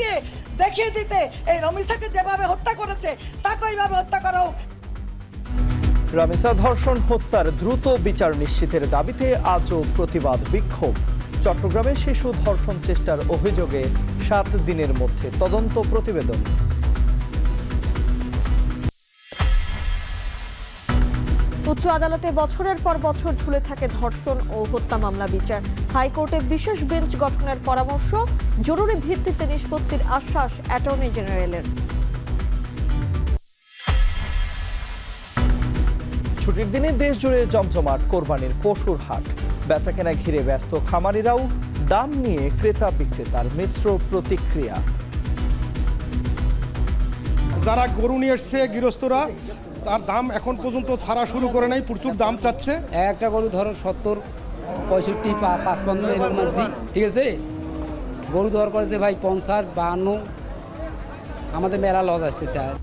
দিয়ে দেখিয়ে দিতে এই রমিসাকে যেভাবে হত্যা করেছে তাকে ওইভাবে হত্যা করা হোক। রামিসা ধর্ষণ হত্যার দ্রুত বিচার নিশ্চিতের দাবিতে আজও প্রতিবাদ বিক্ষোভ। চট্টগ্রামে শিশু ধর্ষণ চেষ্টার অভিযোগে 7 দিনের মধ্যে তদন্ত প্রতিবেদন। উচ্চ আদালতে বছরের পর বছর ঝুলে থাকে ধর্ষণ ও হত্যা মামলা বিচার। হাইকোর্টে বিশেষ বেঞ্চ গঠনের পরামর্শ, জরুরি ভিত্তিতে নিষ্পত্তির আশ্বাস অ্যাটর্নি জেনারেলের। ছুটির দিনে দেশ জুড়ে জমজমাট কোরবানির পশুর হাট। বেচাকেনা ঘিরে ব্যস্ত খামারিরাও, দাম নিয়ে ক্রেতা বিক্রেতার মিশ্র প্রতিক্রিয়া। যারা গরু নিয়ে এসছে গৃহস্থরা, তার দাম এখন পর্যন্ত ছাড়া শুরু করে নাই, প্রচুর দাম চাচ্ছে। একটা গরু ধরো 70, 65, 55 এরকম আনছি, ঠিক আছে। গরু দর করেছে ভাই 50, 52, আমাদের মেলা লস আসতেছে। আর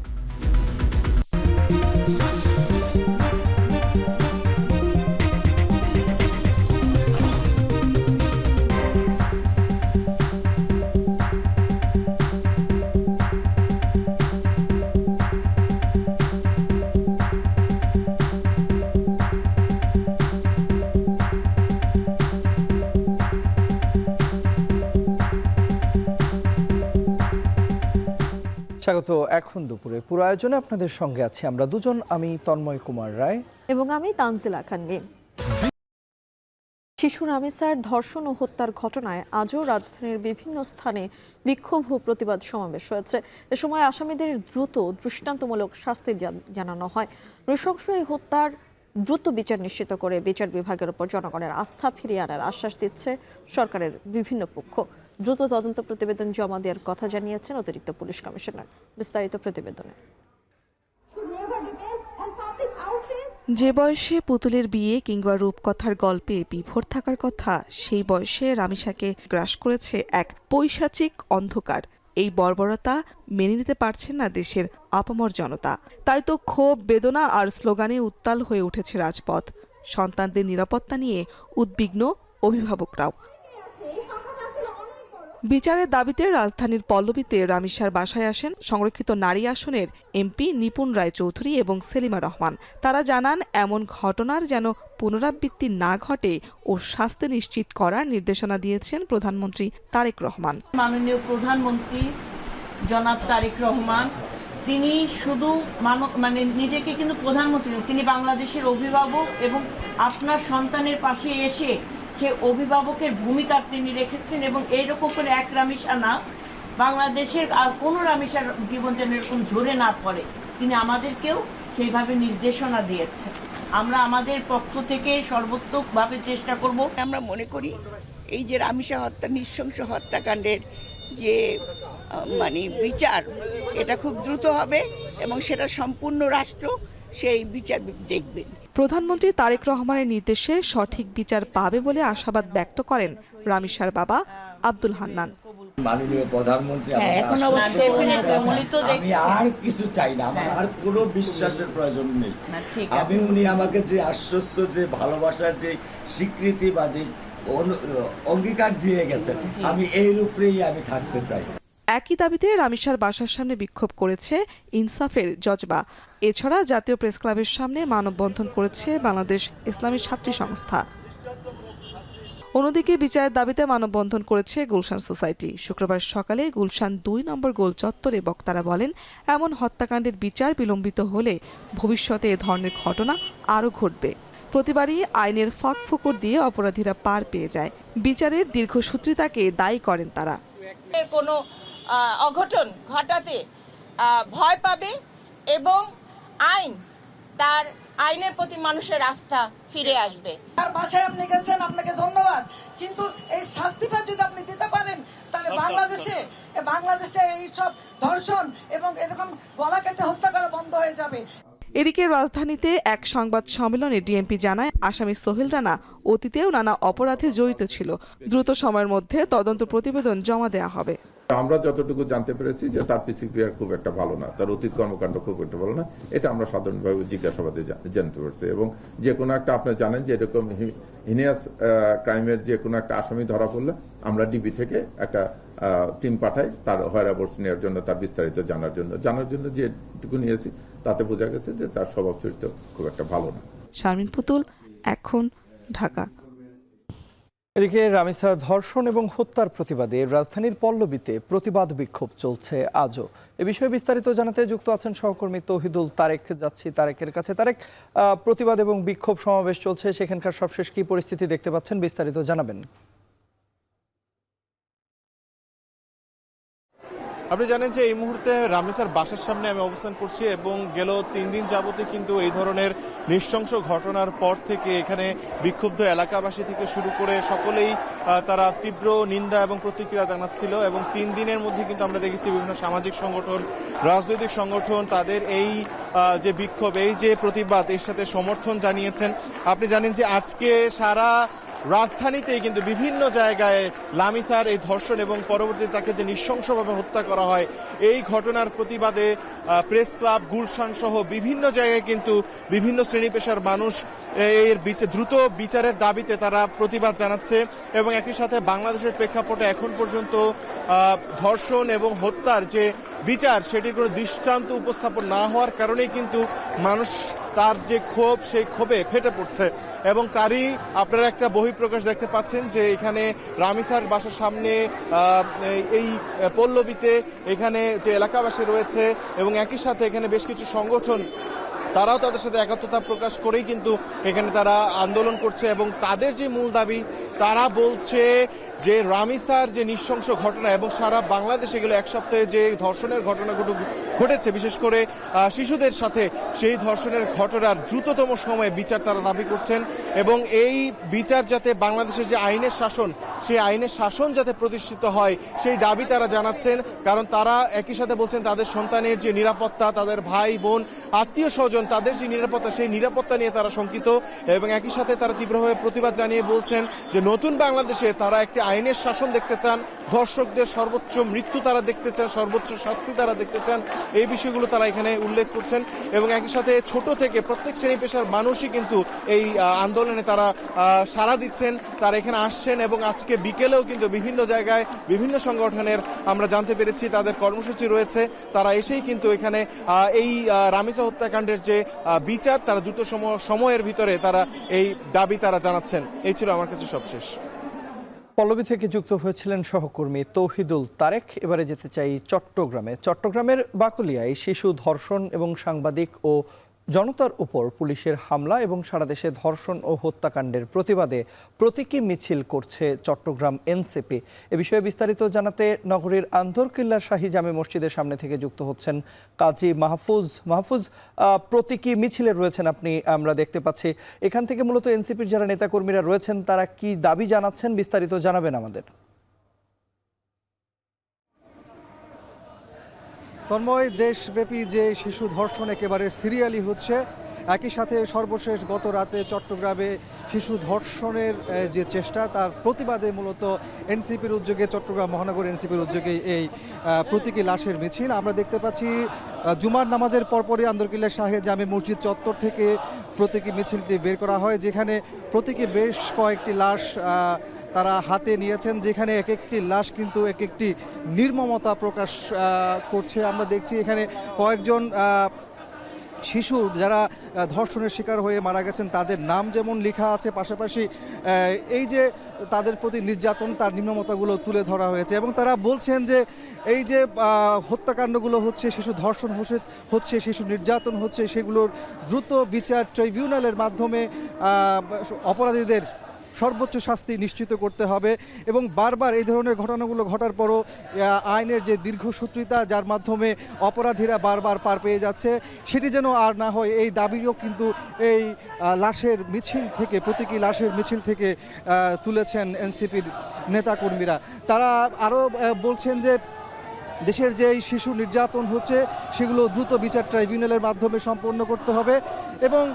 স্বাগত এখন দুপুরে পুরো আয়োজনে আপনাদের সঙ্গে আছি আমরা দুজন, আমি তন্ময় কুমার রায় এবং আমি তানজিলা খান মিম। শিশু রামিসার ধর্ষণ ও হত্যার ঘটনায় আজও রাজধানীর বিভিন্ন স্থানে বিক্ষোভ ও প্রতিবাদ সমাবেশ হয়েছে। এ সময় আসামিদের দ্রুত দৃষ্টান্তমূলক শাস্তি জানানো হয়। নৃশংস এই হত্যার দ্রুত বিচার নিশ্চিত করে বিচার বিভাগের উপর জনগণের আস্থা ফিরিয়ে আনার আশ্বাস দিচ্ছে সরকারের বিভিন্ন পক্ষ। দ্রুত তদন্ত প্রতিবেদন জমা দেওয়ার কথা জানিয়েছেন অতিরিক্ত পুলিশ কমিশনার। বিস্তারিত প্রতিবেদনে। যে বয়সে পুতুলের বিয়ে কিংবা রূপকথার গল্পে বিভোর থাকার কথা, সেই বয়সে রামিসাকে গ্রাস করেছে এক পৈশাচিক অন্ধকার। এই বর্বরতা মেনে নিতে পারছেন না দেশের আপামর জনতা। তাই তো ক্ষোভ, বেদনা আর স্লোগানে উত্তাল হয়ে উঠেছে রাজপথ। সন্তানদের নিরাপত্তা নিয়ে উদ্বিগ্ন অভিভাবকরাও। বিচারের দাবিতে রাজধানীর পল্লবীতে রামিসার বাসায় আসেন সংরক্ষিত নারী আসনের এমপি নিপুণ রায় চৌধুরী এবং সেলিমা রহমান। তারা জানান, এমন ঘটনার যেন পুনরাবৃত্তি না ঘটে ও শাস্তি নিশ্চিত করার নির্দেশনা দিয়েছেন প্রধানমন্ত্রী তারেক রহমান। মাননীয় প্রধানমন্ত্রী জনাব তারেক রহমান, তিনি শুধু মানে নিজেকে কিন্তু প্রধানমন্ত্রী, তিনি বাংলাদেশের অভিভাবক এবং আপনার সন্তানের পাশে এসে সে অভিভাবকের ভূমিকা তিনি রেখেছেন। এবং এইরকম করে এক রামিসা না, বাংলাদেশের আর কোনো রামিসার জীবন যেন এরকম ঝরে না পড়ে, তিনি আমাদেরকেও সেইভাবে নির্দেশনা দিয়েছেন। আমরা আমাদের পক্ষ থেকে সর্বোত্তকভাবে চেষ্টা করব। আমরা মনে করি এই যে রামিসা হত্যা, নৃশংস হত্যাকাণ্ডের যে বিচার, এটা খুব দ্রুত হবে এবং সেটা সম্পূর্ণ রাষ্ট্র সেই বিচার দেখবে। প্রধানমন্ত্রী তারেক রহমানের নির্দেশে সঠিক বিচার পাবে বলে আশাবাদ ব্যক্ত করেন রামিসার বাবা আব্দুল হান্নান। মাননীয় প্রধানমন্ত্রী, আমি আর কিছু চাই না, আমার আর কোনো বিশ্বাসের প্রয়োজন নেই। উনি আমাকে যে আশ্বস্ত, যে ভালোবাসার যে স্বীকৃতি বা যে অঙ্গীকার দিয়ে গেছেন, আমি এর উপরেই আমি থাকতে চাই। একই দাবিতে রামিসার বাসার সামনে বিক্ষোভ করেছে ইনসাফের জজবা। এছাড়া জাতীয় প্রেস ক্লাবের সামনে মানববন্ধন করেছে বাংলাদেশ ইসলামী ছাত্রী সংস্থা। অন্যদিকে বিচারের দাবিতে মানববন্ধন করেছে গুলশান সোসাইটি। শুক্রবার সকালে গুলশান 2 নম্বর গোল চত্বরে বক্তারা বলেন, এমন হত্যাকাণ্ডের বিচার বিলম্বিত হলে ভবিষ্যতে এ ধরনের ঘটনা আরও ঘটবে। প্রতিবারই আইনের ফাঁক ফোকর দিয়ে অপরাধীরা পার পেয়ে যায়। বিচারের দীর্ঘসূত্রিতাকে দায়ী করেন তারা। কোনো অঘটন ঘটাতে ভয় পাবে এবং আইনের প্রতি মানুষের আস্থা ফিরে আসবে। আর বাসায় আপনি গেছেন, আপনাকে ধন্যবাদ, কিন্তু এই শাস্তিটা যদি আপনি দিতে পারেন তাহলে বাংলাদেশে এইসব ধর্ষণ এবং এরকম গলা কেটে হত্যা করা বন্ধ হয়ে যাবে। এদিকে রাজধানীতে এক সংবাদ সম্মেলনে ডিএমপি জানায়, আসামি সোহেল রানা অতীতেও নানা অপরাধে জড়িত ছিল। দ্রুত সময়ের মধ্যে তদন্ত প্রতিবেদন জমা দেওয়া হবে। আমরা যতটুকু জানতে পেরেছি যে তার প্রতিক্রিয়া খুব একটা ভালো না, তার অতীত কর্মকাণ্ড খুব একটা ভালো না, এটা আমরা সাধারণভাবে জিজ্ঞাসাবাদে জানতে পারছি। এবং যে কোনো একটা, আপনি জানেন যে এরকম হিনিয়াস ক্রাইমের যে কোনো একটা আসামি ধরা পড়লে আমরা ডিবি থেকে একটা টিম পাঠাই তার হয়রাবর্স নেওয়ার জন্য, তার বিস্তারিত জানার জন্য যেটুকু নিয়েছি তাতে বোঝা গেছে যে তার স্বভাব চরিত্র খুব একটা ভালো না। শারমিন পুতুল, এখন, ঢাকা। এদিকে রামিসা ধর্ষণ এবং হত্যার প্রতিবাদে রাজধানীর পল্লবীতে প্রতিবাদ বিক্ষোভ চলছে আজও। এ বিষয়ে বিস্তারিত জানাতে যুক্ত আছেন সহকর্মী তৌহিদুল তারেক। যাচ্ছি তারেকের কাছে। তারেক, প্রতিবাদ এবং বিক্ষোভ সমাবেশ চলছে, সেখানকার সবশেষ কি পরিস্থিতি দেখতে পাচ্ছেন, বিস্তারিত জানাবেন। আপনি জানেন যে এই মুহূর্তে রামিসার বাসার সামনে আমি অবস্থান করছি এবং গেল 3 দিন যাবতে কিন্তু এই ধরনের নৃশংস ঘটনার পর থেকে এখানে বিক্ষুব্ধ এলাকাবাসী থেকে শুরু করে সকলেই তারা তীব্র নিন্দা এবং প্রতিক্রিয়া জানাচ্ছিল এবং 3 দিনের মধ্যে কিন্তু আমরা দেখেছি বিভিন্ন সামাজিক সংগঠন, রাজনৈতিক সংগঠন তাদের এই যে বিক্ষোভ, এই যে প্রতিবাদ এর সাথে সমর্থন জানিয়েছেন। আপনি জানেন যে আজকে সারা রাজধানীতেই কিন্তু বিভিন্ন জায়গায় লামিসার এই ধর্ষণ এবং পরবর্তীতে তাকে যে নৃশংসভাবে হত্যা করা হয় এই ঘটনার প্রতিবাদে প্রেস ক্লাব, গুলশান সহ বিভিন্ন জায়গায় কিন্তু বিভিন্ন শ্রেণী পেশার মানুষ এর দ্রুত বিচারের দাবিতে তারা প্রতিবাদ জানাচ্ছে এবং একই সাথে বাংলাদেশের প্রেক্ষাপটে এখন পর্যন্ত ধর্ষণ এবং হত্যার যে বিচার সেটির কোনো দৃষ্টান্ত উপস্থাপন না হওয়ার কারণেই কিন্তু মানুষ তার যে ক্ষোভ সেই ক্ষোভে ফেটে পড়ছে এবং তারই আপনারা একটা বহিঃপ্রকাশ দেখতে পাচ্ছেন যে এখানে রামিসার বাসার সামনে এই পল্লবীতে এখানে যে এলাকাবাসী রয়েছে এবং একই সাথে এখানে বেশ কিছু সংগঠন তারাও তাদের সাথে একাত্মতা প্রকাশ করেই কিন্তু এখানে তারা আন্দোলন করছে এবং তাদের যে মূল দাবি তারা বলছে যে রামিসার যে নৃশংস ঘটনা এবং সারা বাংলাদেশে গেলে এক সপ্তাহে যে ধর্ষণের ঘটনাগুলো ঘটেছে বিশেষ করে শিশুদের সাথে, সেই ধর্ষণের ঘটনার দ্রুততম সময়ে বিচার তারা দাবি করছেন এবং এই বিচার যাতে বাংলাদেশের যে আইনের শাসন সেই আইনের শাসন যাতে প্রতিষ্ঠিত হয় সেই দাবি তারা জানাচ্ছেন। কারণ তারা একই সাথে বলছেন তাদের সন্তানের যে নিরাপত্তা, তাদের ভাই বোন আত্মীয় স্বজন তাদের যে নিরাপত্তা সেই নিরাপত্তা নিয়ে তারা শঙ্কিত এবং একই সাথে তারা তীব্রভাবে প্রতিবাদ জানিয়ে বলছেন যে নতুন বাংলাদেশে তারা একটি আইনের শাসন দেখতে চান, ধর্ষকদের সর্বোচ্চ মৃত্যু তারা দেখতে চান, সর্বোচ্চ শাস্তি তারা দেখতে চান, এই বিষয়গুলো তারা এখানে উল্লেখ করছেন এবং একই সাথে ছোট থেকে প্রত্যেক শ্রেণী পেশার মানুষই কিন্তু এই আন্দোলনে তারা সাড়া দিচ্ছেন, তারা এখানে আসছেন এবং আজকে বিকেলেও কিন্তু বিভিন্ন জায়গায় বিভিন্ন সংগঠনের আমরা জানতে পেরেছি তাদের কর্মসূচি রয়েছে, তারা এসেই কিন্তু এখানে এই রামিসা হত্যাকাণ্ডের যে বিচার তারা দ্রুত সময়ের ভিতরে তারা এই দাবি তারা জানাচ্ছেন। এই ছিল আমার কাছে সবশেষ। পল্লবী থেকে যুক্ত হয়েছিলেন সহকর্মী তৌহিদুল তারেক। এবারে যেতে চাই চট্টগ্রামে। চট্টগ্রামের বাকলিয়ায় শিশু ধর্ষণ এবং সাংবাদিক ও জনতার উপর পুলিশের হামলা এবং সারা দেশে ধর্ষণ ও হত্যাকাণ্ডের প্রতিবাদে প্রতীকী মিছিল করছে চট্টগ্রাম এনসিপি। এ বিষয়ে বিস্তারিত জানাতে নগরীর আন্দরকিল্লা শাহী জামে মসজিদের সামনে থেকে যুক্ত হচ্ছেন কাজী মাহফুজ। প্রতীকী মিছিলে রয়েছেন আপনি, আমরা দেখতে পাচ্ছি। এখান থেকে মূলত এনসিপির যারা নেতাকর্মীরা রয়েছেন তারা কি দাবি জানাচ্ছেন, বিস্তারিত জানাবেন আমাদের। তন্ময়, দেশব্যাপী যে শিশু ধর্ষণ একেবারে সিরিয়ালি হচ্ছে, একই সাথে সর্বশেষ গত রাতে চট্টগ্রামে শিশু ধর্ষণের যে চেষ্টা তার প্রতিবাদে মূলত এনসিপির উদ্যোগে, চট্টগ্রাম মহানগর এনসিপির উদ্যোগে এই প্রতীকী লাশের মিছিল আমরা দেখতে পাচ্ছি। জুমার নামাজের পরপরই আন্দরকিল্লা শাহে জামে মসজিদ চত্বর থেকে প্রতীকী মিছিলটি বের করা হয়, যেখানে প্রতীকী বেশ কয়েকটি লাশ তারা হাতে নিয়েছেন, যেখানে এক একটি লাশ কিন্তু এক একটি নির্মমতা প্রকাশ করছে। আমরা দেখছি এখানে কয়েকজন শিশু যারা ধর্ষণের শিকার হয়ে মারা গেছেন তাদের নাম যেমন লেখা আছে, পাশাপাশি এই যে তাদের প্রতি নির্যাতন তার নিম্নমতাগুলো তুলে ধরা হয়েছে এবং তারা বলছেন যে এই যে হত্যাকাণ্ডগুলো হচ্ছে, শিশু ধর্ষণ হচ্ছে, শিশু নির্যাতন হচ্ছে, সেগুলোর দ্রুত বিচার ট্রাইব্যুনালের মাধ্যমে অপরাধীদের সর্বোচ্চ শাস্তি নিশ্চিত করতে হবে এবং বারবার এই ধরনের ঘটনাগুলো ঘটার পরও আইনের যে দীর্ঘসূত্রিতা যার মাধ্যমে অপরাধীরা বারবার পার পেয়ে যাচ্ছে সেটি যেন আর না হয়, এই দাবিও কিন্তু এই লাশের মিছিল থেকে, প্রতীকী লাশের মিছিল থেকে তুলেছেন এনসিপির নেতাকর্মীরা। তারা আরও বলছেন যে দেশের যে শিশু নির্যাতন হচ্ছে সেগুলো দ্রুত বিচার ট্রাইব্যুনালের মাধ্যমে সম্পন্ন করতে হবে এবং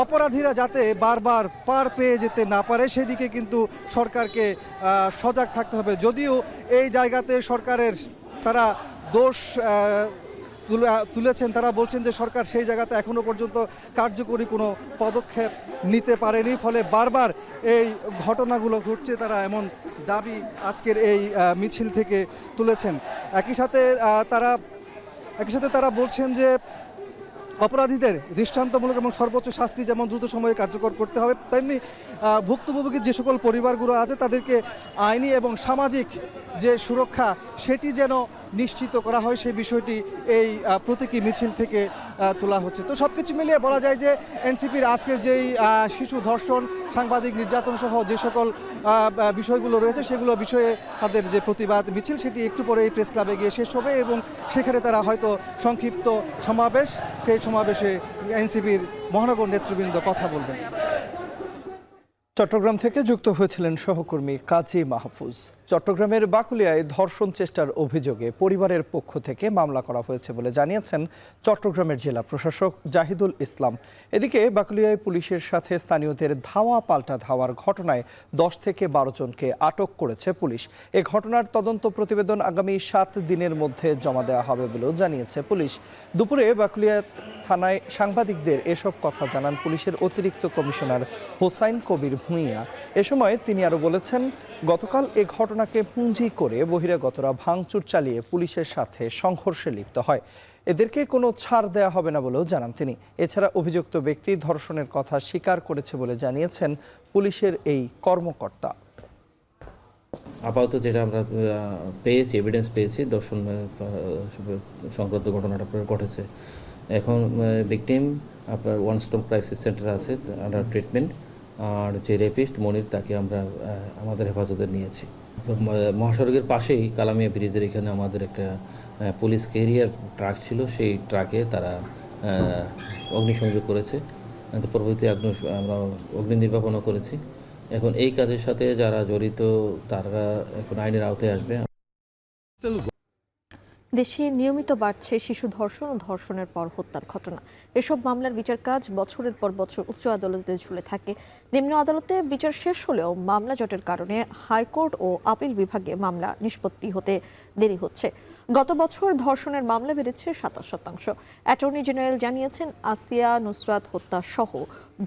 অপরাধীরা যাতে বারবার পার পেয়ে যেতে না পারে সেদিকে কিন্তু সরকারকে সজাগ থাকতে হবে। যদিও এই জায়গাতে সরকারের তারা দোষ তুলেছেন তারা বলছেন যে সরকার সেই জায়গাতে এখনো পর্যন্ত কার্যকরী কোনো পদক্ষেপ নিতে পারেনি, ফলে বারবার এই ঘটনাগুলো ঘটছে, তারা এমন দাবি আজকের এই মিছিল থেকে তুলেছেন। একই সাথে তারা বলছেন যে অপরাধীদের দৃষ্টান্তমূলক এবং সর্বোচ্চ শাস্তি যেমন দ্রুত সময়ে কার্যকর করতে হবে, তেমনি ভুক্তভোগীর যে সকল পরিবারগুলো আছে তাদেরকে আইনি এবং সামাজিক যে সুরক্ষা সেটি যেন নিশ্চিত করা হয়, সেই বিষয়টি এই প্রতীকী মিছিল থেকে তোলা হচ্ছে। তো সব কিছু মিলিয়ে বলা যায় যে এনসিপির আজকের যেই শিশু ধর্ষণ, সাংবাদিক নির্যাতন সহ যে সকল বিষয়গুলো রয়েছে সেগুলো বিষয়ে তাদের যে প্রতিবাদ মিছিল সেটি একটু পরে এই প্রেস ক্লাবে গিয়ে শেষ হবে এবং সেখানে তারা হয়তো সংক্ষিপ্ত সমাবেশ, সেই সমাবেশে এনসিপির মহানগর নেতৃবৃন্দ কথা বলবেন। চট্টগ্রাম থেকে যুক্ত হয়েছিলেন সহকর্মী কাজী মাহফুজ। চট্টগ্রামের বাকুলিয়ায় ধর্ষণ চেষ্টার অভিযোগে পরিবারের পক্ষ থেকে মামলা করা হয়েছে বলে জানিয়েছেন চট্টগ্রামের জেলা প্রশাসক জাহিদুল ইসলাম। এদিকে বাকুলিয়ায় পুলিশের সাথে স্থানীয়দের ধাওয়া পাল্টা ধাওয়ার ঘটনায় 10 থেকে 12 জনকে আটক করেছে পুলিশ। এ ঘটনার তদন্ত প্রতিবেদন আগামী 7 দিনের মধ্যে জমা দেওয়া হবে বলেও জানিয়েছে পুলিশ। দুপুরে বাকুলিয়া থানায় সাংবাদিকদের এসব কথা জানান পুলিশের অতিরিক্ত কমিশনার হোসাইন কবির ভূঁইয়া। এ সময় তিনি আরও বলেছেন, গতকাল এ ঘটনাকে পুঁজি করে বহিরাগতরা ভাঙচুর চালিয়ে পুলিশের সাথে সংঘর্ষে লিপ্ত হয়। এদেরকে কোনো ছাড় দেয়া হবে না বলেও জানান তিনি। এছাড়া অভিযুক্ত ব্যক্তি ধর্ষণের কথা স্বীকার করেছে বলে জানিয়েছেন পুলিশের এই কর্মকর্তা। আপাতত যেটা আমরা পেয়েছি, এভিডেন্স পেয়েছি, দর্শন সংক্রান্ত ঘটনাটা ঘটেছে। এখন ভিকটিম আপনার ওয়ান স্টপ ক্রাইসিস সেন্টার আছে, আন্ডার ট্রিটমেন্ট। আর যে রেপিস্ট মনির, তাকে আমরা আমাদের হেফাজতে নিয়েছি। মহাসড়কের পাশেই কালামিয়া ব্রিজের এখানে আমাদের একটা পুলিশ ক্যারিয়ার ট্রাক ছিল, সেই ট্রাকে তারা অগ্নিসংযোগ করেছে। পরবর্তী আমরা অগ্নি নির্বাপনও করেছি। এখন এই কাজের সাথে যারা জড়িত তারা এখন আইনের আওতায় আসবে। দেশে নিয়মিত বাড়ছে শিশু ধর্ষণ ও ধর্ষণের পর হত্যার ঘটনা। এসব মামলার বিচার কাজ বছরের পর বছর উচ্চ আদালতে ঝুলে থাকে। নিম্ন আদালতে বিচার শেষ হলেও মামলা জটের কারণে হাইকোর্ট ও আপিল বিভাগে মামলা নিষ্পত্তি হতে দেরি হচ্ছে। গত বছর ধর্ষণের মামলা বেড়েছে 27%। অ্যাটর্নি জেনারেল জানিয়েছেন, আসিয়া নুসরাত হত্যা সহ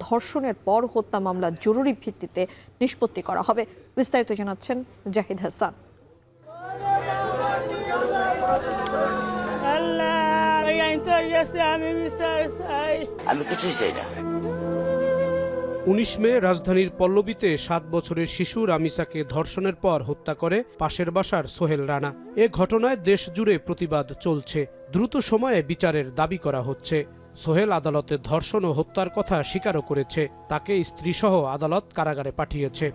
ধর্ষণের পর হত্যা মামলা জরুরি ভিত্তিতে নিষ্পত্তি করা হবে। বিস্তারিত জানাচ্ছেন জাহিদ হাসান। আমি কিছুই চাই না। 19 মে রাজধানীর পল্লবীতে 7 বছরের শিশু রামিসাকে ধর্ষণের পর হত্যা করে পাশের বাসার সোহেল রানা। এ ঘটনায় দেশ জুড়ে প্রতিবাদ চলছে। দ্রুত সময়ে বিচারের দাবি করা হচ্ছে। সোহেল আদালতে ধর্ষণ ও হত্যার কথা স্বীকারও করেছে। তাকে স্ত্রীসহ আদালত কারাগারে পাঠিয়েছে।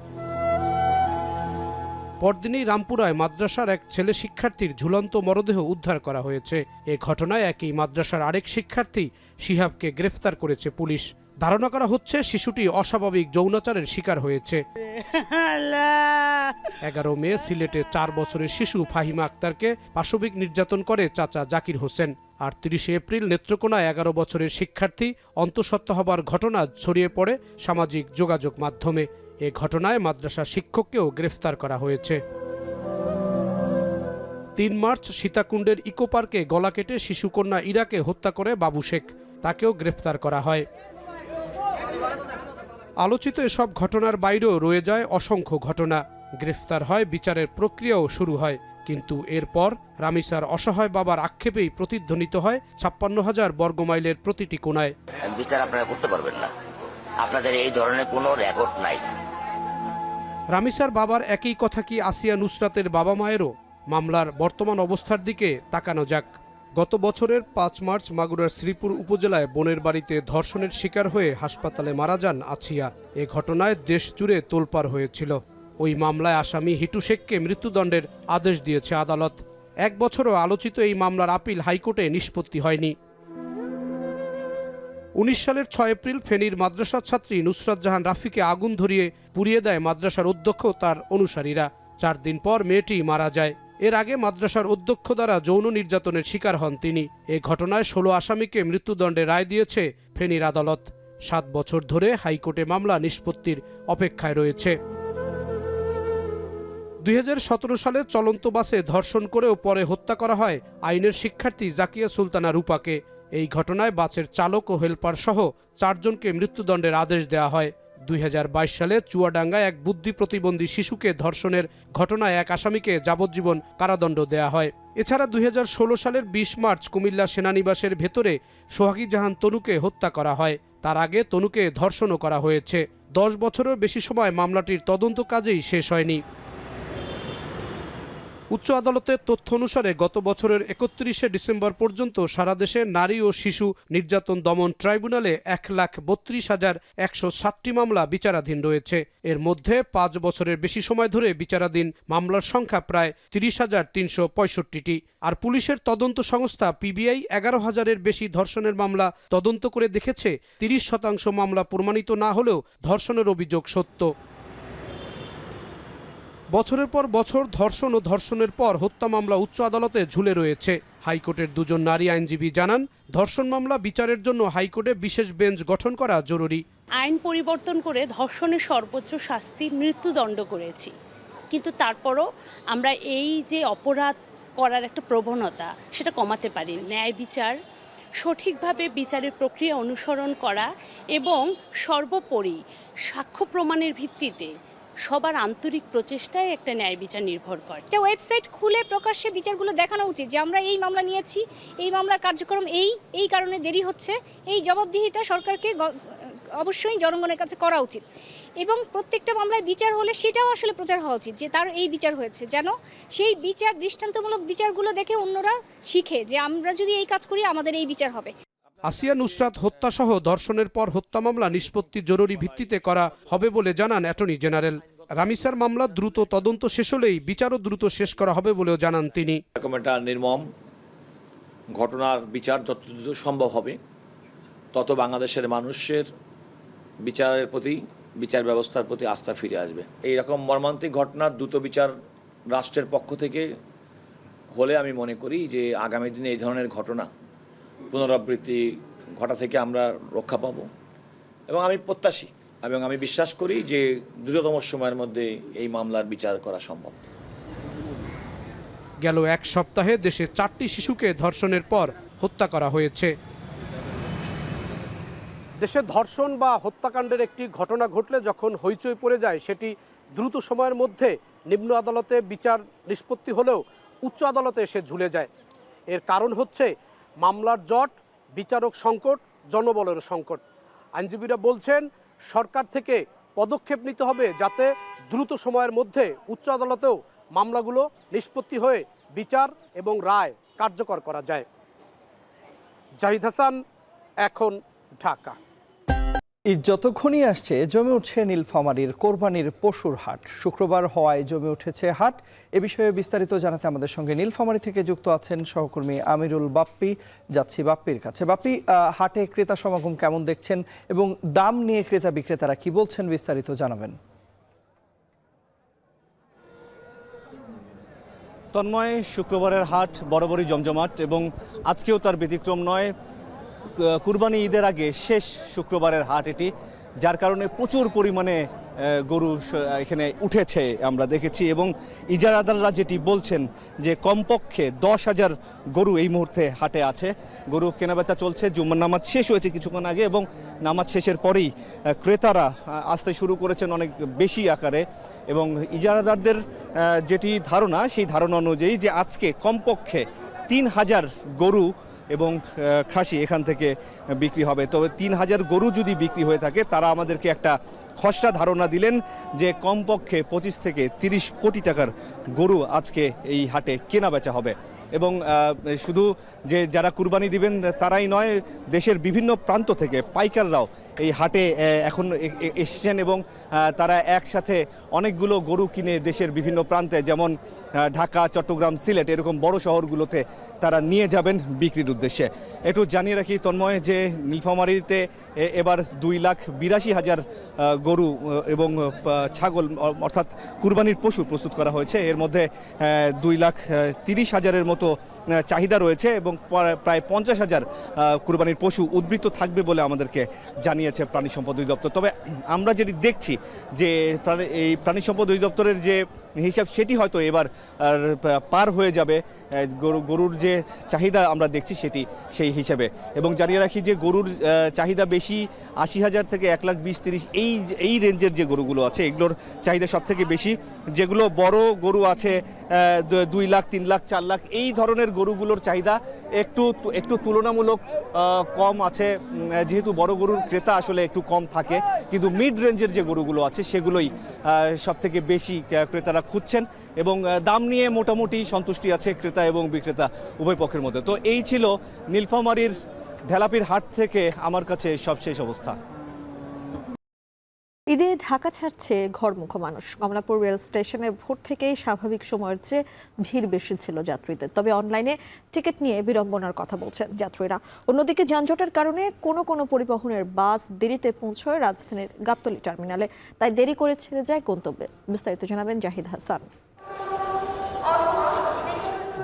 পরদিনই রামপুরায় মাদ্রাসার এক ছেলে শিক্ষার্থীর ঝুলন্ত মরদেহ উদ্ধার করা হয়েছে। এ ঘটনায় একই মাদ্রাসার আরেক শিক্ষার্থী শিহাবকে গ্রেফতার করেছে পুলিশ। ধারণা করা হচ্ছে শিশুটি অস্বাভাবিক যৌনাচারের শিকার হয়েছে। 11 মে সিলেটে 4 বছরের শিশু ফাহিমা আক্তারকে পাশবিক নির্যাতন করে চাচা জাকির হোসেন। আর 30 এপ্রিল নেত্রকোনায় 11 বছরের শিক্ষার্থী অন্তঃসত্ত্বা হবার ঘটনা ছড়িয়ে পড়ে সামাজিক যোগাযোগ মাধ্যমে। এ ঘটনায় মাদ্রাসা শিক্ষককেও গ্রেফতার করা হয়েছে। 3 মার্চ সীতাকুণ্ডের ইকো পার্কে গলা কেটে শিশুকন্যা ইরাকে হত্যা করে বাবু শেখ, তাকেও গ্রেফতার করা হয়। আলোচিত এসব ঘটনার বাইরেও রয়ে যায় অসংখ্য ঘটনা। গ্রেফতার হয়, বিচারের প্রক্রিয়াও শুরু হয়, কিন্তু এরপর রামিসার অসহায় বাবার আক্ষেপেই প্রতিধ্বনিত হয় 56,000 বর্গমাইলের প্রতিটি কোণায়। বিচার আপনারা করতে পারবেন না, আপনাদের এই ধরনের কোনো রেকর্ড নাই। রামিসার বাবার একই কথা কি আসিয়া নুসরাতের বাবা মায়েরও? মামলার বর্তমান অবস্থার দিকে তাকানো যাক। গত বছরের 5 মার্চ মাগুরার শ্রীপুর উপজেলায় বোনের বাড়িতে ধর্ষণের শিকার হয়ে হাসপাতালে মারা যান আছিয়া। এ ঘটনায় দেশ জুড়ে তোলপাড় হয়েছিল। ওই মামলায় আসামি হিটু শেখকে মৃত্যুদণ্ডের আদেশ দিয়েছে আদালত। 1 বছরও আলোচিত এই মামলার আপিল হাইকোর্টে নিষ্পত্তি হয়নি। 19 সালের 6 এপ্রিল ফেনীর মাদ্রাসার ছাত্রী নুসরাত জাহান রাফিকে আগুন ধরিয়ে পুড়িয়ে দেয় মাদ্রাসার অধ্যক্ষ তার অনুসারীরা। 4 দিন পর মেয়েটি মারা যায়। এর আগে মাদ্রাসার অধ্যক্ষ দ্বারা যৌন নির্যাতনের শিকার হন তিনি। এ ঘটনায় 16 আসামিকে মৃত্যুদণ্ডের রায় দিয়েছে ফেনীর আদালত। 7 বছর ধরে হাইকোর্টে মামলা নিষ্পত্তির অপেক্ষায় রয়েছে। 2017 সালে চলন্ত বাসে ধর্ষণ করেও পরে হত্যা করা হয় আইনের শিক্ষার্থী জাকিয়া সুলতানা রূপাকে। এই ঘটনায় বাসের চালক ও হেলপার সহ 4 জনকে মৃত্যুদণ্ডের আদেশ দেওয়া হয়। 2022 সালে চুয়াডাঙ্গায় এক বুদ্ধি প্রতিবন্ধী শিশুকে ধর্ষণের ঘটনায় এক আসামিকে যাবজ্জীবন কারাদণ্ড দেওয়া হয়। এছাড়া 2016 সালের 20 মার্চ কুমিল্লা সেনানিবাসের ভেতরে সোহাগী জাহান তনুকে হত্যা করা হয়। তার আগে তনুকে ধর্ষণও করা হয়েছে। 10 বছরের বেশি সময় মামলাটির তদন্ত কাজেই শেষ হয়নি। উচ্চ আদালতের তথ্য অনুসারে গত বছরের 31শে ডিসেম্বর পর্যন্ত সারা দেশে নারী ও শিশু নির্যাতন দমন ট্রাইব্যুনালে 1,32,107টি মামলা বিচারাধীন রয়েছে। এর মধ্যে 5 বছরের বেশি সময় ধরে বিচারাধীন মামলার সংখ্যা প্রায় 30,365টি। আর পুলিশের তদন্ত সংস্থা পিবিআই 11,000-এর বেশি ধর্ষণের মামলা তদন্ত করে দেখেছে 30% মামলা প্রমাণিত না হলেও ধর্ষণের অভিযোগ সত্য। বছরের পর বছর ধর্ষণ ও ধর্ষণের পর হত্যা মামলা উচ্চ আদালতে ঝুলে রয়েছে। হাইকোর্টের 2 জন নারী আইনজীবী জানান, ধর্ষণ মামলা বিচারের জন্য হাইকোর্টে বিশেষ বেঞ্চ গঠন করা জরুরি। আইন পরিবর্তন করে ধর্ষণের সর্বোচ্চ শাস্তি মৃত্যুদণ্ড করেছি, কিন্তু তারপরও আমরা এই যে অপরাধ করার একটা প্রবণতা সেটা কমাতে পারি। ন্যায় বিচার, সঠিকভাবে বিচারের প্রক্রিয়া অনুসরণ করা এবং সর্বোপরি সাক্ষ্য প্রমাণের ভিত্তিতে সবার আন্তরিক প্রচেষ্টায় একটা ন্যায় বিচার নির্ভর করে। একটা ওয়েবসাইট খুলে প্রকাশ্যে বিচারগুলো দেখানো উচিত যে আমরা এই মামলা নিয়েছি, এই মামলার কার্যক্রম এই কারণে দেরি হচ্ছে। এই জবাবদিহিতা সরকারকে অবশ্যই জনগণের কাছে করা উচিত এবং প্রত্যেকটা মামলায় বিচার হলে সেটাও আসলে প্রচার হওয়া উচিত যে তার এই বিচার হয়েছে, যেন সেই বিচার দৃষ্টান্তমূলক বিচারগুলো দেখে অন্যরা শিখে যে আমরা যদি এই কাজ করি আমাদের এই বিচার হবে। আসিয়া নুসরাত হত্যাসহ ধর্ষণের পর হত্যা মামলা নিষ্পত্তি জরুরি ভিত্তিতে করা হবে বলে জানান অ্যাটর্নি জেনারেল। রামিসার মামলা দ্রুত তদন্ত শেষ হলেই বিচারও দ্রুত শেষ করা হবে বলেও জানান তিনি। এরকম একটা নির্মম ঘটনার বিচার যত দ্রুত সম্ভব হবে তত বাংলাদেশের মানুষের বিচারের প্রতি, বিচার ব্যবস্থার প্রতি আস্থা ফিরে আসবে। এই রকম মর্মান্তিক ঘটনার দ্রুত বিচার রাষ্ট্রের পক্ষ থেকে হলে আমি মনে করি যে আগামী দিনে এই ধরনের ঘটনা পুনরাবৃত্তি ঘটা থেকে আমরা রক্ষা পাব এবং আমি প্রত্যাশী এবং আমি বিশ্বাস করি যে দ্রুততম সময়ের মধ্যে এই মামলার বিচার করা সম্ভব। গেল 1 সপ্তাহে দেশে 4টি শিশুকে ধর্ষণের পর হত্যা করা হয়েছে। দেশে ধর্ষণ বা হত্যাকাণ্ডের একটি ঘটনা ঘটলে যখন হইচই পড়ে যায় সেটি দ্রুত সময়ের মধ্যে নিম্ন আদালতে বিচার নিষ্পত্তি হলেও উচ্চ আদালতে এসে ঝুলে যায়। এর কারণ হচ্ছে মামলার জট, বিচারক সংকট, জনবলের সংকট। আইনজীবীরা বলছেন সরকার থেকে পদক্ষেপ নিতে হবে যাতে দ্রুত সময়ের মধ্যে উচ্চ আদালতেও মামলাগুলো নিষ্পত্তি হয়ে বিচার এবং রায় কার্যকর করা যায়। জাহিদ হাসান, এখন, ঢাকা। ঈদ যতক্ষণই আসছে জমে উঠছে নীলফামারীর কোরবানির পশুর হাট। শুক্রবার হওয়ায় জমে উঠেছে হাট। এ বিষয়ে বিস্তারিত জানাতে আমাদের সঙ্গে নীলফামারী থেকে যুক্ত আছেন সহকর্মী আমিরুল বাপ্পি। যাচ্ছি বাপ্পির কাছে। বাপ্পি, হাটে ক্রেতা সমাগম কেমন দেখছেন এবং দাম নিয়ে ক্রেতা বিক্রেতারা কি বলছেন বিস্তারিত জানাবেন। তন্ময়, শুক্রবারের হাট বরাবরই জমজমাট এবং আজকেও তার ব্যতিক্রম নয়। কুরবানি ঈদের আগে শেষ শুক্রবারের হাট এটি, যার কারণে প্রচুর পরিমাণে গরু এখানে উঠেছে আমরা দেখেছি এবং ইজারাদাররা যেটি বলছেন যে কমপক্ষে 10,000 গরু এই মুহূর্তে হাটে আছে। গরু কেনাবেচা চলছে। জুম্মার নামাজ শেষ হয়েছে কিছুক্ষণ আগে এবং নামাজ শেষের পরেই ক্রেতারা আসতে শুরু করেছেন অনেক বেশি আকারে এবং ইজারাদারদের যেটি ধারণা সেই ধারণা অনুযায়ী যে আজকে কমপক্ষে 3,000 গরু এবং খাসি এখান থেকে বিক্রি হবে। তবে 3,000 গরু যদি বিক্রি হয়ে থাকে তারা আমাদেরকে একটা খসড়া ধারণা দিলেন যে কমপক্ষে 25 থেকে 30 কোটি টাকার গরু আজকে এই হাটে কেনা বেচা হবে এবং শুধু যে যারা কুরবানি দিবেন তারাই নয়, দেশের বিভিন্ন প্রান্ত থেকে পাইকাররাও এই হাটে এখন এসেছেন এবং তারা একসাথে অনেকগুলো গরু কিনে দেশের বিভিন্ন প্রান্তে যেমন ঢাকা, চট্টগ্রাম, সিলেট এরকম বড় শহরগুলোতে তারা নিয়ে যাবেন বিক্রির উদ্দেশ্যে। একটু জানিয়ে রাখি তন্ময় যে নীলফামারীতে এবার 2,82,000 গরু এবং ছাগল অর্থাৎ কুরবানির পশু প্রস্তুত করা হয়েছে। এর মধ্যে 2,30,000-এর মতো চাহিদা রয়েছে এবং প্রায় 50,000 কুরবানির পশু উদ্বৃত্ত থাকবে বলে আমাদেরকে জানিয়েছে প্রাণী সম্পদ অধিদপ্তর। তবে আমরা যেটি দেখছি যে এই প্রাণী সম্পদ অধিদপ্তরের যে হিসাব সেটি হয়তো এবার পার হয়ে যাবে গরুর যে চাহিদা আমরা দেখছি সেটি সেই হিসাবে। এবং জানিয়ে রাখি যে গরুর চাহিদা বেশি 80,000 থেকে 1,20,000-30 এই রেঞ্জের যে গরুগুলো আছে এগুলোর চাহিদা সব থেকে বেশি। যেগুলো বড় গরু আছে 2 লাখ 3 লাখ 4 লাখ এই ধরনের গরুগুলোর চাহিদা একটু তুলনামূলক কম আছে, যেহেতু বড় গরুর ক্রেতা আসলে একটু কম থাকে। কিন্তু মিড রেঞ্জের যে গরুগুলো আছে সেগুলোই সব থেকে বেশি ক্রেতারা খুঁজছেন এবং দাম নিয়ে মোটামুটি সন্তুষ্টি আছে ক্রেতা এবং বিক্রেতা উভয় পক্ষের মধ্যে। তো এই ছিল নীলফামারীর ঢেলাপির হাট থেকে আমার কাছে সবশেষ অবস্থা। ঈদে ঢাকা ছাড়ছে ঘরমুখ মানুষ। কমলাপুর রেল স্টেশনে ভোর থেকেই স্বাভাবিক সময়ের চেয়ে ভিড় বেশি ছিল যাত্রীদের, তবে অনলাইনে টিকিট নিয়ে বিড়ম্বনার কথা বলছেন যাত্রীরা। অন্যদিকে যানজটের কারণে কোনো পরিবহনের বাস দেরিতে পৌঁছয় রাজধানীর গাবতলী টার্মিনালে, তাই দেরি করে ছেড়ে যায় গন্তব্যে। বিস্তারিত জানাবেন জাহিদ হাসান।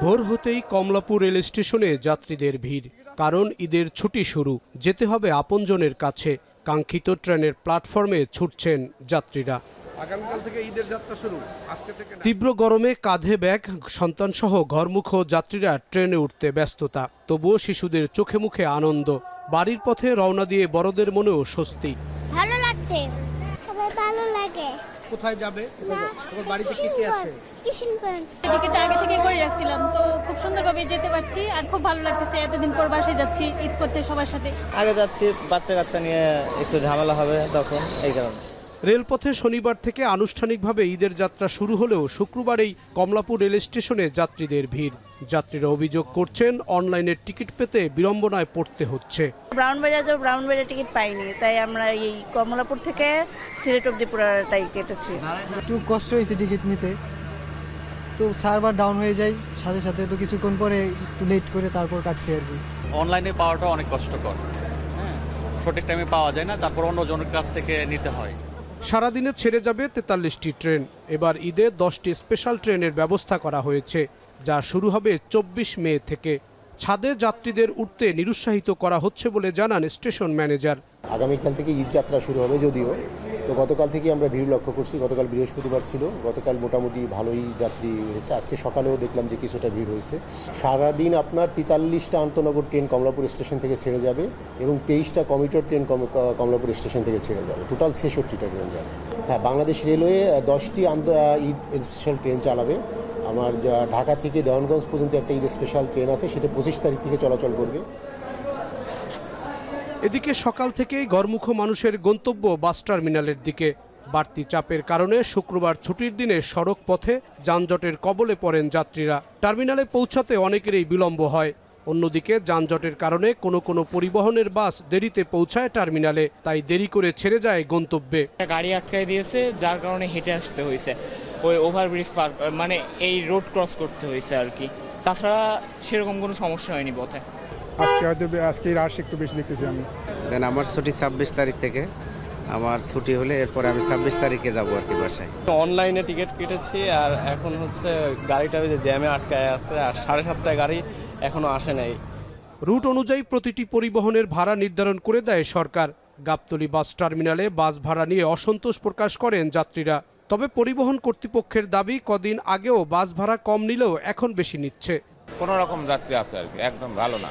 ভোর হতেই কমলাপুর রেল স্টেশনে যাত্রীদের ভিড়, কারণ ঈদের ছুটি শুরু, যেতে হবে আপনজনের কাছে। কাঙ্ক্ষিত ট্রেনের প্ল্যাটফর্মে ছুটছেন যাত্রীরা। আগামীকাল থেকে ঈদের যাত্রা শুরু, আজকে থেকে। তীব্র গরমে কাঁধে ব্যাগ, সন্তানসহ ঘরমুখ যাত্রীরা ট্রেনে উঠতে ব্যস্ততা, তবুও শিশুদের চোখে মুখে আনন্দ। বাড়ির পথে রওনা দিয়ে বড়দের মনেও স্বস্তি। ভালো লাগছে, ভালো লাগে। কোথায় যাবে? তোমার বাড়িতে কে আছে? টিকিটটা আগে থেকে করে রাখছিলাম, তো খুব সুন্দরভাবে যেতে পারছি আর খুব ভালো লাগতেছে। এতদিন পর বাসায় যাচ্ছি ঈদ করতে সবার সাথে। আগে যাচ্ছি বাচ্চা কাচ্চা নিয়ে একটু ঝামেলা হবে তখন, এই কারণে। রেলপথে শনিবার থেকে আনুষ্ঠানিকভাবে ঈদের যাত্রা শুরু হলেও শুক্রবারেই কমলাপুর রেল স্টেশনে যাত্রীদের ভিড়। যাত্রীরা অভিযোগ করছেন অনলাইনে টিকিট পেতে বিড়ম্বনায় পড়তে হচ্ছে। ব্রাউনবাড়িয়া টিকিট পাইনি, তাই আমরা এই কমলাপুর থেকে সিলেট অব্দি পুরাটাই কেটেছি। একটু কষ্ট হয়েছে টিকিট নিতে, তো সার্ভার ডাউন হয়ে যায় সাথে সাথে, তো কিছুক্ষণ পরে একটু লেট করে তারপর কাটছে আর কি। অনলাইনে পাওয়াটা অনেক কষ্টকর, হ্যাঁ, সঠিক টাইমে পাওয়া যায় না, তারপর অন্যজনের কাছ থেকে নিতে হয়। সারাদিনে ছেড়ে যাবে 43টি ট্রেন। এবার ঈদে 10টি স্পেশাল ট্রেনের ব্যবস্থা করা হয়েছে, যা শুরু হবে 24 মে থেকে। ছাদে যাত্রীদের উঠতে নিরুৎসাহিত করা হচ্ছে বলে জানান স্টেশন ম্যানেজার। আগামীকাল থেকে ঈদ যাত্রা শুরু হবে যদিও, তো গতকাল থেকে আমরা ভিড় লক্ষ্য করছি। গতকাল বৃহস্পতিবার ছিল, গতকাল মোটামুটি ভালোই যাত্রী হয়েছে। আজকে সকালেও দেখলাম যে কিছুটা ভিড় হয়েছে। সারাদিন আপনার 43টা আন্তনগর ট্রেন কমলাপুর স্টেশন থেকে ছেড়ে যাবে এবং 23টা কমিউটার ট্রেন কমলাপুর স্টেশন থেকে ছেড়ে যাবে। টোটাল 66টা ট্রেন যাবে। হ্যাঁ, বাংলাদেশ রেলওয়ে 10টি ঈদ স্পেশাল ট্রেন চালাবে। আমার ঢাকা থেকে দেওয়ানগঞ্জ পর্যন্ত একটা ঈদ স্পেশাল ট্রেন আছে, সেটা 25 তারিখ থেকে চলাচল করবে। এদিকে সকাল থেকেই ঘরমুখ মানুষের গন্তব্য বাস টার্মিনালের দিকে। বাড়তি চাপের কারণে শুক্রবার ছুটির দিনে সড়ক পথে যানজটের কবলে পড়েন যাত্রীরা। টার্মিনালে পৌঁছাতে অনেকেরই বিলম্ব হয়। অন্যদিকে যানজটের কারণে কোনো পরিবহনের বাস দেরিতে পৌঁছায় টার্মিনালে, তাই দেরি করে ছেড়ে যায় গন্তব্যে। গাড়ি আটকায় দিয়েছে, যার কারণে হেঁটে আসতে হয়েছে, ওই ওভারব্রিজ পার মানে এই রোড ক্রস করতে হয়েছে আর কি। তাছাড়া সেরকম কোনো সমস্যা হয়নি পথে। আজকে রাশ একটু বেশি দেখতেছি আমি। দেন আমার ছুটি 26 তারিখ থেকে, আমার ছুটি হলে এরপরে আমি 26 তারিখে যাবো আর কি বাসায়। অনলাইনে টিকিট কেটেছি আর এখন হচ্ছে গাড়িটা ওই যে জ্যামে আটকায় আছে, আর 7:30 গাড়ি এখনো আসে নাই। রুট অনুযায়ী প্রতিটি পরিবহনের ভাড়া নির্ধারণ করে দেয় সরকার। গাবতলী বাস টার্মিনালে বাস ভাড়া নিয়ে অসন্তোষ প্রকাশ করেন যাত্রীরা। তবে পরিবহন কর্তৃপক্ষের দাবি, কদিন আগেও বাস ভাড়া কম নিলেও এখন বেশি নিচ্ছে। কোনো রকম যাত্রী আছে আর কি, একদম ভালো না।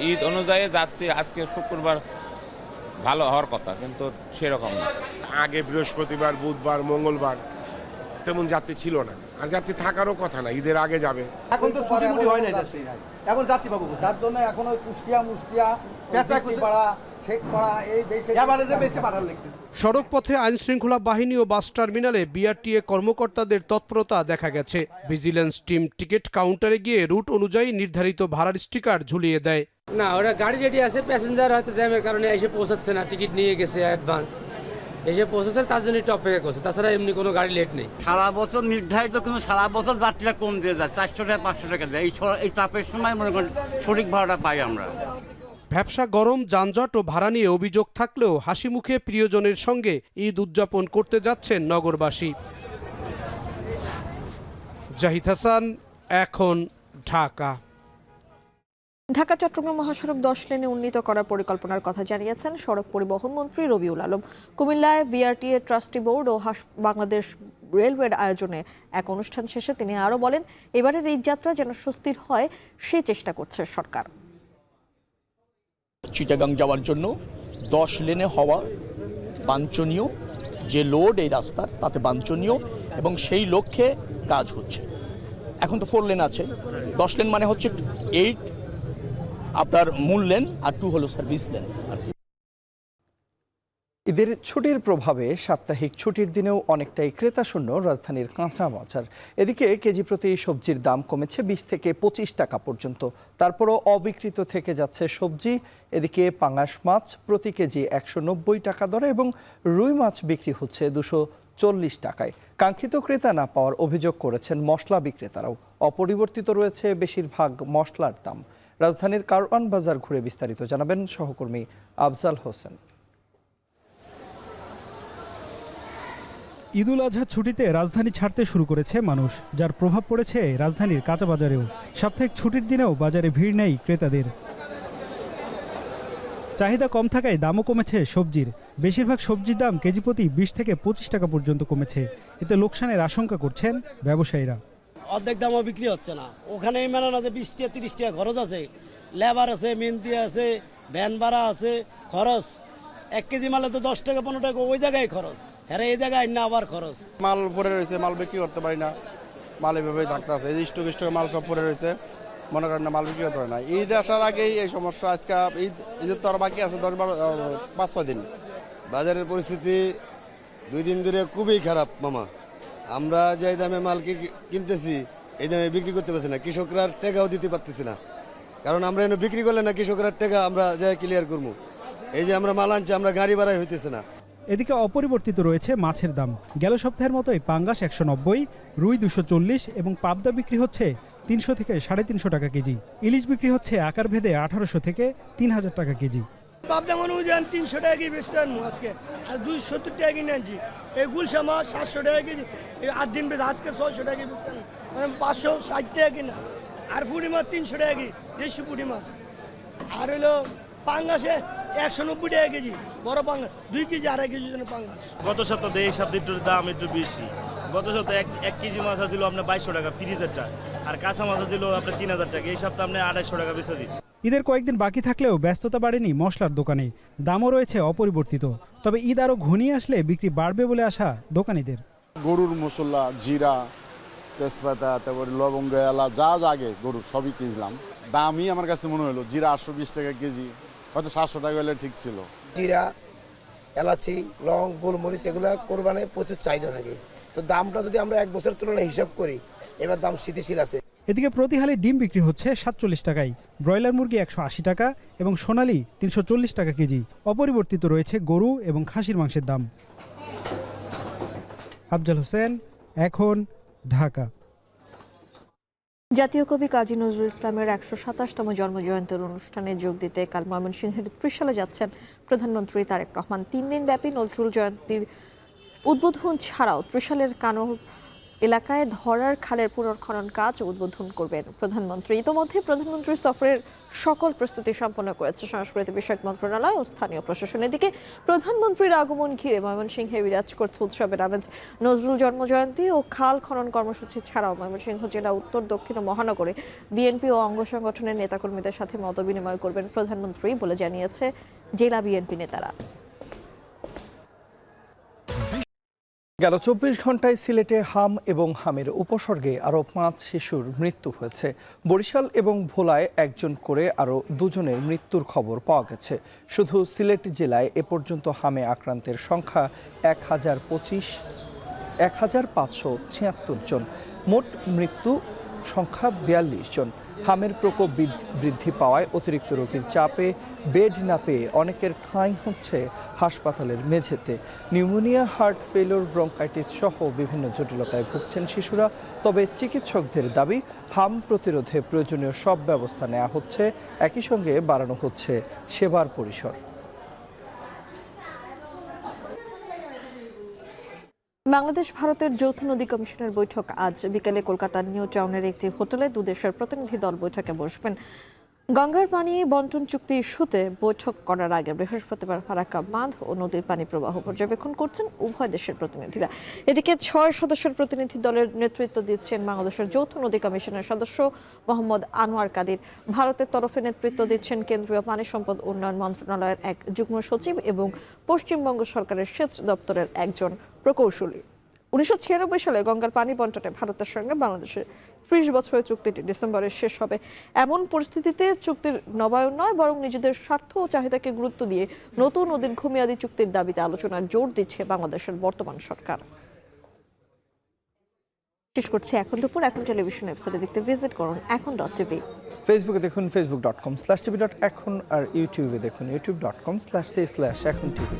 ঈদ অনুযায়ী যাত্রী আজকে শুক্রবার ভালো হওয়ার কথা, কিন্তু সেরকম না। আগে বৃহস্পতিবার, বুধবার, মঙ্গলবার তেমন যাত্রী ছিল না, আর যাত্রী থাকারও কথা না। ঈদের আগে যাবে। এখন তো ছুটি হয় না, এখন যাত্রী পাবো, যার জন্য এখন ওই কুষ্টিয়া পাড়া শেখপাড়া এই বেশি পাঠার লাগতেছে। সড়ক পথে আইন শৃঙ্খলা বাহিনী ও বাস টার্মিনালে বিআরটিএ কর্মকর্তাদের তৎপরতা দেখা গেছে। ভিজিল্যান্স টিম টিকিট কাউন্টারে গিয়ে রুট অনুযায়ী নির্ধারিত ভাড়ার স্টিকার ঝুলিয়ে দেয়। না, ওরা গাড়ি রেডি আছে, প্যাসেঞ্জার হয়তো জ্যামের কারণে এসে পৌঁছাচ্ছে না, টিকিট নিয়ে গেছে অ্যাডভান্স, এই যে প্রসেসর তার জন্য একটু অপেক্ষা করছে, তাছাড়া এমনি কোনো গাড়ি লেট নেই। সারা বছর নির্ধারিত, কিন্তু সারা বছর যাত্রীরা কম দিয়ে যায়, 400 টাকা 500 টাকা দেয়। এই চাপের সময় মনে করেন সঠিক ভাড়াটা পাই আমরা। ব্যবসা গরম, যানজট ও ভাড়া নিয়ে অভিযোগ থাকলেও হাসি মুখে প্রিয়জনের সঙ্গে ঈদ উদযাপন করতে যাচ্ছেন নগরবাসী। জাহিদ হাসান, এখন, ঢাকা। ঢাকা চট্টগ্রাম মহাসড়ক 10 লেনে উন্নীত করার পরিকল্পনার কথা জানিয়েছেন সড়ক পরিবহন মন্ত্রী রবিউল আলম। কুমিল্লায় বিআরটিএ ট্রাস্টি বোর্ড ও বাংলাদেশ রেলওয়ের আয়োজনে এক অনুষ্ঠান শেষে তিনি আরও বলেন, এবারের এই যাত্রা যেন স্বস্তির হয় সে চেষ্টা করছে সরকার। চিটাগাং যাওয়ার জন্য 10 লেনে হওয়া বাঞ্ছনীয়, যে লোড এই রাস্তার তাতে বাঞ্ছনীয়, এবং সেই লক্ষ্যে কাজ হচ্ছে। এখন তো 4 লেন আছে, 10 লেন মানে হচ্ছে 8 আপনার মূল লেন আর 2 হলো সার্ভিস লেন। ঈদের ছুটির প্রভাবে সাপ্তাহিক ছুটির দিনেও অনেকটাই ক্রেতা শূন্য রাজধানীর কাঁচা বাজার। এদিকে কেজি প্রতি সবজির দাম কমেছে 20 থেকে 25 টাকা পর্যন্ত, তারপরও অবিকৃত থেকে যাচ্ছে সবজি। এদিকে পাঙাশ মাছ প্রতি কেজি 190 টাকা দরে এবং রুই মাছ বিক্রি হচ্ছে 240 টাকায়। কাঙ্ক্ষিত ক্রেতা না পাওয়ার অভিযোগ করেছেন মশলা বিক্রেতারাও। অপরিবর্তিত রয়েছে বেশিরভাগ মশলার দাম। রাজধানীর কারওয়ান বাজার ঘুরে বিস্তারিত জানাবেন সহকর্মী আফজাল হোসেন। ঈদুল আজহা ছুটিতে রাজধানী ছাড়তে শুরু করেছে মানুষ, যার প্রভাব পড়েছে রাজধানীর কাঁচা বাজারেও। সাপ্তাহিক ছুটির দিনেও বাজারে ভিড় নেই ক্রেতাদের। চাহিদা কম থাকায় দামও কমেছে সবজির। বেশিরভাগ সবজির দাম কেজি প্রতি 20 থেকে 25 টাকা পর্যন্ত কমেছে। এতে লোকসানের আশঙ্কা করছেন ব্যবসায়ীরা। অর্ধেক দামও বিক্রি হচ্ছে না। ওখানে মেনে না যে 20 টাকা 30 টাকা খরচ আছে, লেবার আছে, মেহনতি আছে, ভ্যান ভাড়া আছে, খরচ। 1 কেজি মালে তো 10 টাকা 15 টাকা ওই জায়গায় খরচ, হ্যাঁ এই জায়গায় না আবার খরচ। মাল পরে রয়েছে, মাল বিক্রি করতে পারি না, মাল এভাবেই থাকতে আছে। এই স্টক মাল সব পরে রয়েছে, মনে করেন না মাল বিক্রি করতে পারে না। ঈদ আসার আগেই এই সমস্যা। আজকে ঈদের তো আর বাকি আছে 5-6 দিন। বাজারের পরিস্থিতি 2 দিন ধরে খুবই খারাপ মামা। আমরা যে দামে মাল কিনতেছি এই দামে বিক্রি করতে পারছি না, কৃষকরা টাকাও দিতে পারতেছি না। কারণ আমরা এনে বিক্রি করলে না কৃষকরা টাকা আমরা যাই ক্লিয়ার করবো। এই যে আমরা মাল আনছি, আমরা গাড়ি ভাড়াই হইতেছে না। এদিকে অপরিবর্তিত রয়েছে মাছের দাম। গেল সপ্তাহের মতোই পাঙ্গাস 190, রুই 240 এবং পাবদা বিক্রি হচ্ছে 300 থেকে 350 টাকা কেজি। ইলিশ বিক্রি হচ্ছে আকার ভেদে 1800 থেকে 3000 টাকা কেজি। পাবদা মানুষ 300 টাকা কেজি বেচতে আনবো আজকে, আর 270 টাকা কিনে আনছি। এই গুলশা মাছ 700 টাকা কেজি, এই 8 দিন বেচে আজকে 600 টাকা কেজি বেচতে আনবো, মানে 560 টাকা কিনা। আর পুঁটি মাছ 300 টাকা কেজি, দেশি পুঁটি মাছ। আর হলো পাঙ্গাসে 190 টাকা কেজি, বড় পাঙ্গাস 2 কেজি 2.5 কেজি জন্য পাঙ্গাস। গত সপ্তাহে এই সপ্তাহে দাম একটু বেশি। গত সপ্তাহে 1 কেজি মাছ ছিল আপনার 2200 টাকা ফ্রিজেরটা, আর কাঁচা মাছ ছিল আপনার 3000 টাকা। এই সপ্তাহে আপনি 2800 টাকা বেচেছি। ঈদের কয়েকদিন বাকি থাকলেও ব্যস্ততা বাড়েনি মশলার দোকানে, দামও রয়েছে অপরিবর্তিত। তবে ঈদ আরও ঘনিয়ে আসলে বিক্রি বাড়বে বলে আশা দোকানিদের। গরুর মশলা, জিরা, তেজপাতা, তারপরে লবঙ্গ, এলাচ যা আগে গরুর সবই কিনলাম। দামই আমার কাছে মনে হলো জিরা 820 টাকা কেজি, হয়তো 700 টাকা হলে ঠিক ছিল। জিরা, এলাচি, লং, গোলমরিচ এগুলো কোরবানে প্রচুর চাহিদা থাকে। তো দামটা যদি আমরা 1 বছরের তুলনায় হিসাব করি, এবার দাম স্থিতিশীল আছে। এদিকে প্রতি হালি ডিম বিক্রি হচ্ছে 47 টাকায়, ব্রয়লার মুরগি 180 টাকা এবং সোনালী 340 টাকা কেজি। অপরিবর্তিত রয়েছে গরু এবং খাসির মাংসের দাম। আফজাল হোসেন, এখন, ঢাকা। জাতীয় কবি কাজী নজরুল ইসলামের 127তম জন্মজয়ন্তীর অনুষ্ঠানে যোগ দিতে কাল ময়মনসিংহের ত্রিশালে যাচ্ছেন প্রধানমন্ত্রী তারেক রহমান। 3 দিন ব্যাপী নজরুল জয়ন্তীর উদ্বোধন ছাড়াও ত্রিশালের কানো এলাকায় ধরার খালের পুনর্খনন কাজ উদ্বোধন করবেন প্রধানমন্ত্রী। ইতোমধ্যে প্রধানমন্ত্রীর সফরের সকল প্রস্তুতি সম্পন্ন করেছে সংস্কৃতি বিষয়ক মন্ত্রণালয় ও স্থানীয় প্রশাসন। এদিকে প্রধানমন্ত্রীর আগমন ঘিরে ময়মনসিংহে বিরাজ করছে উৎসবের আমেজ। নজরুল জন্মজয়ন্তী ও খাল খনন কর্মসূচি ছাড়াও ময়মনসিংহ জেলা, উত্তর, দক্ষিণ ও মহানগরে বিএনপি ও অঙ্গ সংগঠনের নেতাকর্মীদের সাথে মতবিনিময় করবেন প্রধানমন্ত্রী বলে জানিয়েছে জেলা বিএনপি নেতারা। গেল 24 ঘন্টায় সিলেটে হাম এবং হামের উপসর্গে আরও 5 শিশুর মৃত্যু হয়েছে। বরিশাল এবং ভোলায় 1 জন করে আরও 2 জনের মৃত্যুর খবর পাওয়া গেছে। শুধু সিলেট জেলায় এ পর্যন্ত হামে আক্রান্তের সংখ্যা 1576 জন। মোট মৃত্যু সংখ্যা 42 জন। হামের প্রকোপ বৃদ্ধি পাওয়ায় অতিরিক্ত রোগীর চাপে বেড না পেয়ে অনেকের ঠাঁই হচ্ছে হাসপাতালের মেঝেতে। নিউমোনিয়া, হার্ট ফেলিওর, ব্রঙ্কাইটিস সহ বিভিন্ন জটিলতায় ভুগছেন শিশুরা। তবে চিকিৎসকদের দাবি, হাম প্রতিরোধে প্রয়োজনীয় সব ব্যবস্থা নেওয়া হচ্ছে, একই সঙ্গে বাড়ানো হচ্ছে সেবার পরিসর। বাংলাদেশ ভারতের যৌথ নদী কমিশনের বৈঠক আজ বিকেলে কলকাতার নিউ টাউনের একটি হোটেলে দুদেশের প্রতিনিধি দল বৈঠকে বসবেন। গঙ্গার পানি বন্টন চুক্তি ইস্যুতে বৈঠক করার আগে বৃহস্পতিবার ফারাক্কা বাঁধ ও নদীর পানি প্রবাহ পর্যবেক্ষণ করছেন উভয় দেশের প্রতিনিধিরা। এদিকে 6 সদস্যের প্রতিনিধি দলের নেতৃত্ব দিচ্ছেন বাংলাদেশের যৌথ নদী কমিশনের সদস্য মোহাম্মদ আনোয়ার কাদির। ভারতের তরফে নেতৃত্ব দিচ্ছেন কেন্দ্রীয় পানি সম্পদ উন্নয়ন মন্ত্রণালয়ের এক যুগ্ম সচিব এবং পশ্চিমবঙ্গ সরকারের সেচ দপ্তরের একজন প্রকৌশলী। 1996 সালে গঙ্গার পানি বন্টনে ভারতের সঙ্গে বাংলাদেশের 30 বছরের চুক্তিটি ডিসেম্বরে শেষ হবে। এমন পরিস্থিতিতে চুক্তির নবায়ন নয়, বরং নিজেদের স্বার্থ ও চাহিদাকে গুরুত্ব দিয়ে নতুন ও দীর্ঘমেয়াদী চুক্তির দাবিতে আলোচনার জোর দিচ্ছে বাংলাদেশের বর্তমান সরকার। শেষ করছি এখন দুপুর। এখন টেলিভিশন ওয়েবসাইটে দেখতে ভিজিট করুন এখন.টিভি। ফেসবুকে দেখুন facebook.com/tv.এখন আর ইউটিউবে দেখুন youtube.com/এখন.tv।